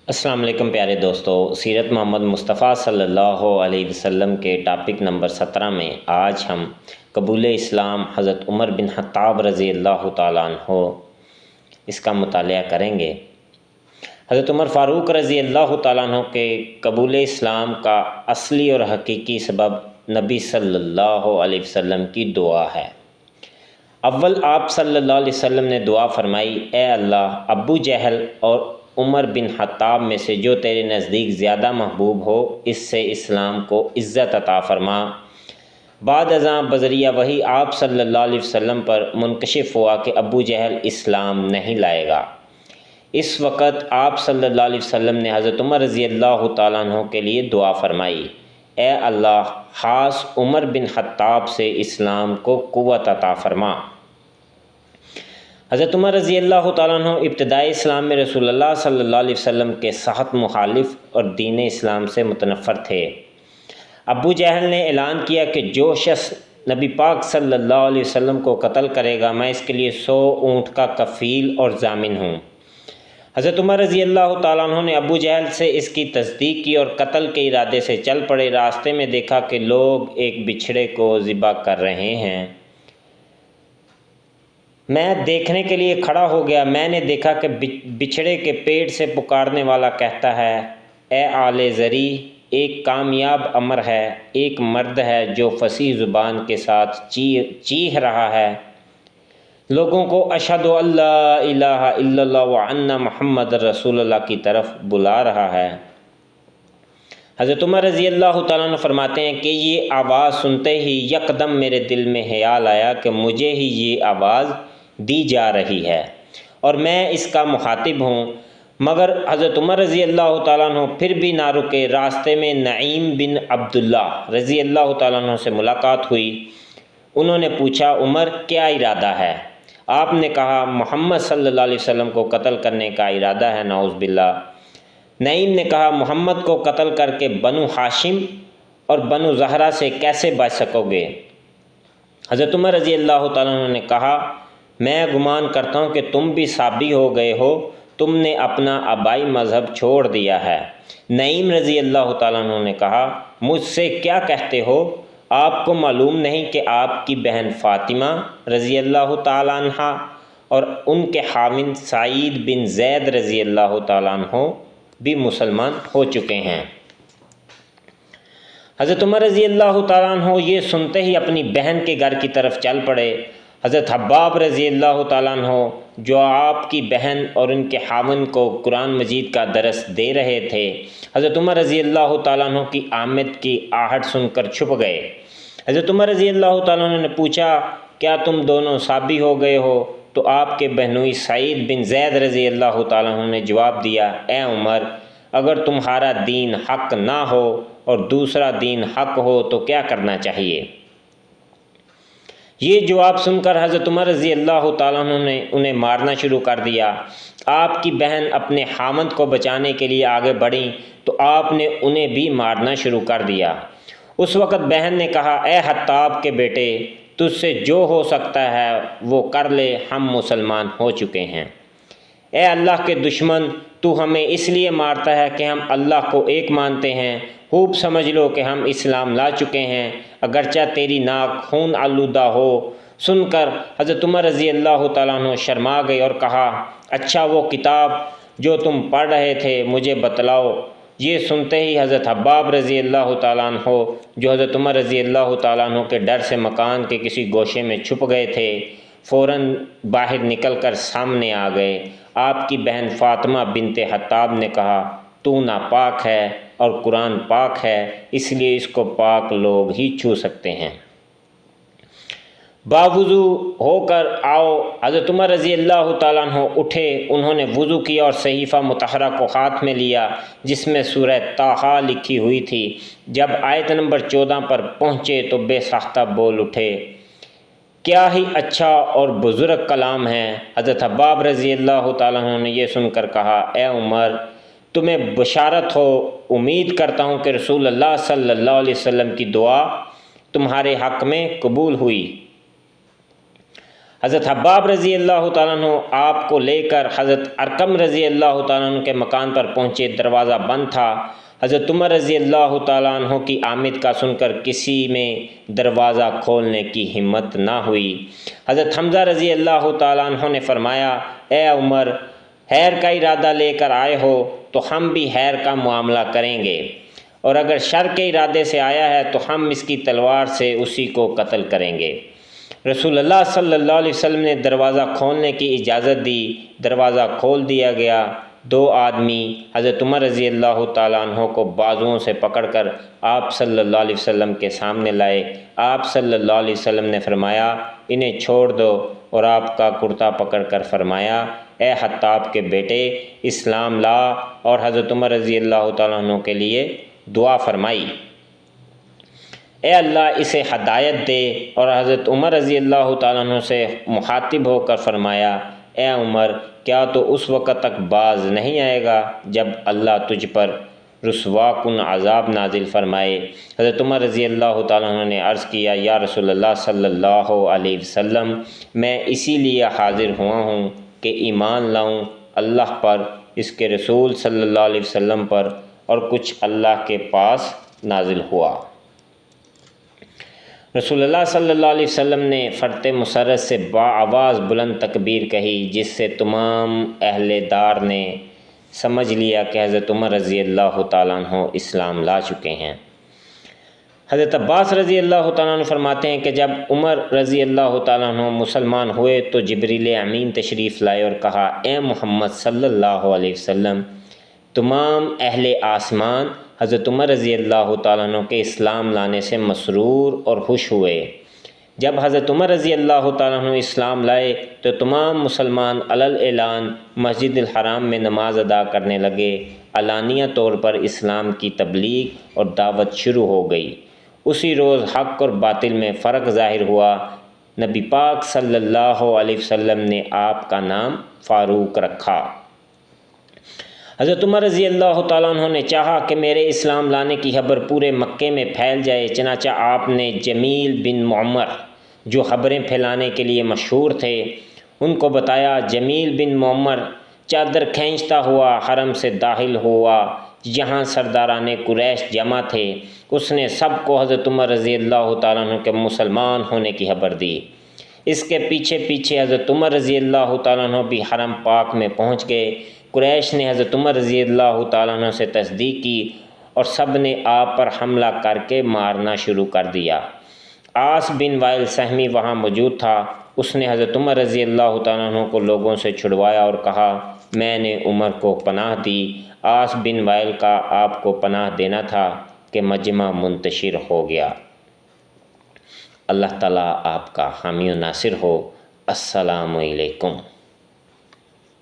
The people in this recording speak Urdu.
السلام علیکم پیارے دوستو، سیرت محمد مصطفیٰ صلی اللہ علیہ وسلم کے ٹاپک نمبر 17 میں آج ہم قبول اسلام حضرت عمر بن خطاب رضی اللہ تعالیٰ عنہ اس کا مطالعہ کریں گے۔ حضرت عمر فاروق رضی اللہ تعالیٰ عنہ کے قبول اسلام کا اصلی اور حقیقی سبب نبی صلی اللہ علیہ وسلم کی دعا ہے۔ اول آپ صلی اللہ علیہ وسلم نے دعا فرمائی، اے اللہ، ابو جہل اور عمر بن خطاب میں سے جو تیرے نزدیک زیادہ محبوب ہو، اس سے اسلام کو عزت عطا فرما۔ بعد ازاں بذریعہ وحی آپ صلی اللہ علیہ وسلم پر منکشف ہوا کہ ابو جہل اسلام نہیں لائے گا۔ اس وقت آپ صلی اللہ علیہ وسلم نے حضرت عمر رضی اللہ تعالیٰ عنہ کے لیے دعا فرمائی، اے اللہ، خاص عمر بن خطاب سے اسلام کو قوت عطا فرما۔ حضرت عمر رضی اللہ تعالیٰ عنہ ابتدائی اسلام میں رسول اللہ صلی اللہ علیہ وسلم کے سخت مخالف اور دین اسلام سے متنفر تھے۔ ابو جہل نے اعلان کیا کہ جو شخص نبی پاک صلی اللہ علیہ وسلم کو قتل کرے گا، میں اس کے لیے 100 اونٹ کا کفیل اور ضامن ہوں۔ حضرت عمر رضی اللہ تعالیٰ عنہ نے ابو جہل سے اس کی تصدیق کی اور قتل کے ارادے سے چل پڑے۔ راستے میں دیکھا کہ لوگ ایک بچھڑے کو ذبح کر رہے ہیں۔ میں دیکھنے کے لیے کھڑا ہو گیا۔ میں نے دیکھا کہ بچھڑے کے پیٹ سے پکارنے والا کہتا ہے، اے آل زری، ایک کامیاب امر ہے، ایک مرد ہے جو فصیح زبان کے ساتھ چیخ رہا ہے، لوگوں کو اشہد ان لا الہ الا اللہ وان محمد رسول اللہ کی طرف بلا رہا ہے۔ حضرت عمر رضی اللہ تعالیٰ عنہ فرماتے ہیں کہ یہ آواز سنتے ہی یکدم میرے دل میں خیال آیا کہ مجھے ہی یہ آواز دی جا رہی ہے اور میں اس کا مخاطب ہوں۔ مگر حضرت عمر رضی اللہ تعالیٰ عنہ پھر بھی نہ رکے۔ راستے میں نعیم بن عبداللہ رضی اللہ تعالیٰ عنہ سے ملاقات ہوئی۔ انہوں نے پوچھا، عمر، کیا ارادہ ہے؟ آپ نے کہا، محمد صلی اللہ علیہ وسلم کو قتل کرنے کا ارادہ ہے، نعوذ باللہ۔ نعیم نے کہا، محمد کو قتل کر کے بنو ہاشم اور بنو زہرہ سے کیسے بچ سکو گے؟ حضرت عمر رضی اللہ تعالیٰ عنہ نے کہا، میں گمان کرتا ہوں کہ تم بھی صابی ہو گئے ہو، تم نے اپنا آبائی مذہب چھوڑ دیا ہے۔ نعیم رضی اللہ تعالیٰ عنہ نے کہا، مجھ سے کیا کہتے ہو؟ آپ کو معلوم نہیں کہ آپ کی بہن فاطمہ رضی اللہ تعالیٰ عنہ اور ان کے خاوند سعید بن زید رضی اللہ تعالیٰ عنہ بھی مسلمان ہو چکے ہیں۔ حضرت عمر رضی اللہ تعالیٰ عنہ یہ سنتے ہی اپنی بہن کے گھر کی طرف چل پڑے۔ حضرت حباب رضی اللہ تعالیٰ عنہ جو آپ کی بہن اور ان کے خاوند کو قرآن مجید کا درس دے رہے تھے، حضرت عمر رضی اللہ تعالیٰ عنہ کی آمد کی آہٹ سن کر چھپ گئے۔ حضرت عمر رضی اللہ تعالیٰ عنہ نے پوچھا، کیا تم دونوں صابی ہو گئے ہو؟ تو آپ کے بہنوئی سعید بن زید رضی اللہ تعالیٰ عنہ نے جواب دیا، اے عمر، اگر تمہارا دین حق نہ ہو اور دوسرا دین حق ہو تو کیا کرنا چاہیے؟ یہ جواب سن کر حضرت عمر رضی اللہ تعالیٰ عنہ نے انہیں مارنا شروع کر دیا۔ آپ کی بہن اپنے خاوند کو بچانے کے لیے آگے بڑھیں تو آپ نے انہیں بھی مارنا شروع کر دیا۔ اس وقت بہن نے کہا، اے خطاب کے بیٹے، تجھ سے جو ہو سکتا ہے وہ کر لے، ہم مسلمان ہو چکے ہیں۔ اے اللہ کے دشمن، تو ہمیں اس لیے مارتا ہے کہ ہم اللہ کو ایک مانتے ہیں۔ خوب سمجھ لو کہ ہم اسلام لا چکے ہیں، اگرچہ تیری ناک خون آلودہ ہو۔ سن کر حضرت عمر رضی اللہ تعالیٰ عنہ شرما گئے اور کہا، اچھا، وہ کتاب جو تم پڑھ رہے تھے مجھے بتلاؤ۔ یہ سنتے ہی حضرت حباب رضی اللہ تعالیٰ عنہ جو حضرت عمر رضی اللہ تعالیٰ عنہ کے ڈر سے مکان کے کسی گوشے میں چھپ گئے تھے، فوراً باہر نکل کر سامنے آ گئے۔ آپ کی بہن فاطمہ بنت خطاب نے کہا، تو ناپاک ہے اور قرآن پاک ہے، اس لیے اس کو پاک لوگ ہی چھو سکتے ہیں۔ باوضو ہو کر آؤ۔ حضرت عمر رضی اللہ تعالیٰ عنہ اٹھے۔ انہوں نے وضو کیا اور صحیفہ مطہرہ کو ہاتھ میں لیا جس میں سورہ طٰہٰ لکھی ہوئی تھی۔ جب آیت نمبر 14 پر پہنچے تو بے ساختہ بول اٹھے، کیا ہی اچھا اور بزرگ کلام ہے۔ حضرت حباب رضی اللہ تعالیٰ عنہ نے یہ سن کر کہا، اے عمر، تمہیں بشارت ہو، امید کرتا ہوں کہ رسول اللہ صلی اللہ علیہ وسلم کی دعا تمہارے حق میں قبول ہوئی۔ حضرت حباب رضی اللہ تعالیٰ عنہ آپ کو لے کر حضرت ارقم رضی اللہ تعالیٰ عنہ کے مکان پر پہنچے، دروازہ بند تھا۔ حضرت عمر رضی اللہ تعالیٰ عنہ کی آمد کا سن کر کسی میں دروازہ کھولنے کی ہمت نہ ہوئی۔ حضرت حمزہ رضی اللہ تعالیٰ عنہ نے فرمایا، اے عمر، خیر کا ارادہ لے کر آئے ہو تو ہم بھی خیر کا معاملہ کریں گے، اور اگر شر کے ارادے سے آیا ہے تو ہم اس کی تلوار سے اسی کو قتل کریں گے۔ رسول اللہ صلی اللہ علیہ وسلم نے دروازہ کھولنے کی اجازت دی، دروازہ کھول دیا گیا۔ دو آدمی حضرت عمر رضی اللہ تعالیٰ عنہ کو بازوؤں سے پکڑ کر آپ صلی اللہ علیہ وسلم کے سامنے لائے۔ آپ صلی اللہ علیہ وسلم نے فرمایا، انہیں چھوڑ دو، اور آپ کا کرتا پکڑ کر فرمایا، اے خطاب کے بیٹے، اسلام لا، اور حضرت عمر رضی اللہ تعالیٰ عنہ کے لیے دعا فرمائی، اے اللہ اسے ہدایت دے، اور حضرت عمر رضی اللہ تعالیٰ عنہ سے مخاطب ہو کر فرمایا، اے عمر، کیا تو اس وقت تک باز نہیں آئے گا جب اللہ تجھ پر رسوا کن عذاب نازل فرمائے؟ حضرت عمر رضی اللہ تعالیٰ عنہ نے عرض کیا، یا رسول اللہ صلی اللہ علیہ وسلم، میں اسی لیے حاضر ہوا ہوں کہ ایمان لاؤں اللہ پر، اس کے رسول صلی اللہ علیہ وسلم پر، اور کچھ اللہ کے پاس نازل ہوا۔ رسول اللہ صلی اللہ علیہ وسلم نے فرط مسرت سے آواز بلند تکبیر کہی، جس سے تمام اہل دار نے سمجھ لیا کہ حضرت عمر رضی اللہ تعالیٰ عنہ اسلام لا چکے ہیں۔ حضرت عباس رضی اللہ تعالیٰ عنہ فرماتے ہیں کہ جب عمر رضی اللہ تعالیٰ عنہ مسلمان ہوئے تو جبریل امین تشریف لائے اور کہا، اے محمد صلی اللہ علیہ وسلم، تمام اہل آسمان حضرت عمر رضی اللہ تعالیٰ عنہ کے اسلام لانے سے مسرور اور خوش ہوئے۔ جب حضرت عمر رضی اللہ تعالیٰ عنہ اسلام لائے تو تمام مسلمان علل اعلان مسجد الحرام میں نماز ادا کرنے لگے۔ علانیہ طور پر اسلام کی تبلیغ اور دعوت شروع ہو گئی۔ اسی روز حق اور باطل میں فرق ظاہر ہوا۔ نبی پاک صلی اللہ علیہ وسلم نے آپ کا نام فاروق رکھا۔ حضرت عمر رضی اللہ تعالیٰ عنہ نے چاہا کہ میرے اسلام لانے کی خبر پورے مکے میں پھیل جائے، چنانچہ آپ نے جمیل بن معمر، جو خبریں پھیلانے کے لیے مشہور تھے، ان کو بتایا۔ جمیل بن معمر چادر کھینچتا ہوا حرم سے داخل ہوا، جہاں سرداران قریش جمع تھے۔ اس نے سب کو حضرت عمر رضی اللہ تعالیٰ عنہ کے مسلمان ہونے کی خبر دی۔ اس کے پیچھے پیچھے حضرت عمر رضی اللہ تعالیٰ عنہ بھی حرم پاک میں پہنچ گئے۔ قریش نے حضرت عمر رضی اللہ تعالیٰ عنہ سے تصدیق کی اور سب نے آپ پر حملہ کر کے مارنا شروع کر دیا۔ عاص بن وائل سہمی وہاں موجود تھا۔ اس نے حضرت عمر رضی اللہ تعالیٰ عنہ کو لوگوں سے چھڑوایا اور کہا، میں نے عمر کو پناہ دی۔ عاص بن وائل کا آپ کو پناہ دینا تھا کہ مجمع منتشر ہو گیا۔ اللہ تعالیٰ آپ کا حامی و ناصر ہو۔ السلام علیکم۔